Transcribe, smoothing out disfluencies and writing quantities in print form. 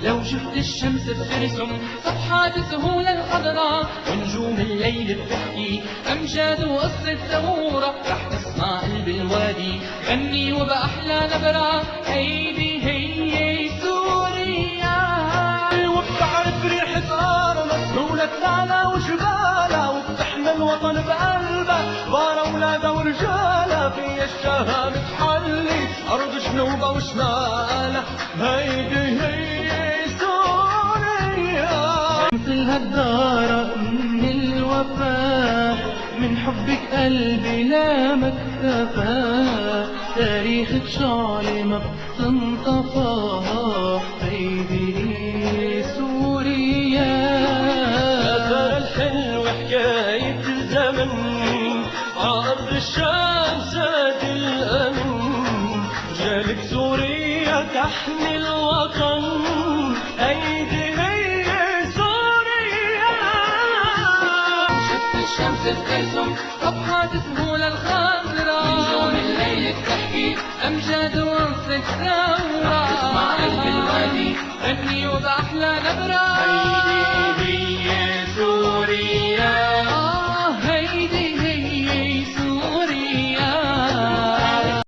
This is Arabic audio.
لو شفت الشمس بترسم صفحات سهولة الخضراء، ونجوم الليل بتحكي أمجاد وقصة ثورة، رح تسمع قلب الوادي غني وبأحلى نبرة، هيدي هي سوريا. وبتعرف ريحة أرض مسهولة لعلى وجبالها، وبتحمل وطن بقلبها بارا ولادها ورجالها، فيها الشهامة تحلي أرض جنوبها وشمالها، هيدي هي سوريا. مثل هالدارة من الوفاء، من حبك قلبي لا مكتفى، تاريخك شعلي ما بتنطفى، هيدي سوريا. أثر الحلو حكاية الزمن عرض الشام زاد الأمن، جالك سوريا تحمي الوطن، هيدي هي سوريا. شفت الشمس بترسم صفحات سهولة الخضراء، نجوم الليل بتحكي أمجاد وقصة ثورة، رح تسمع قلب الوادي غني وبأحلى نبرة،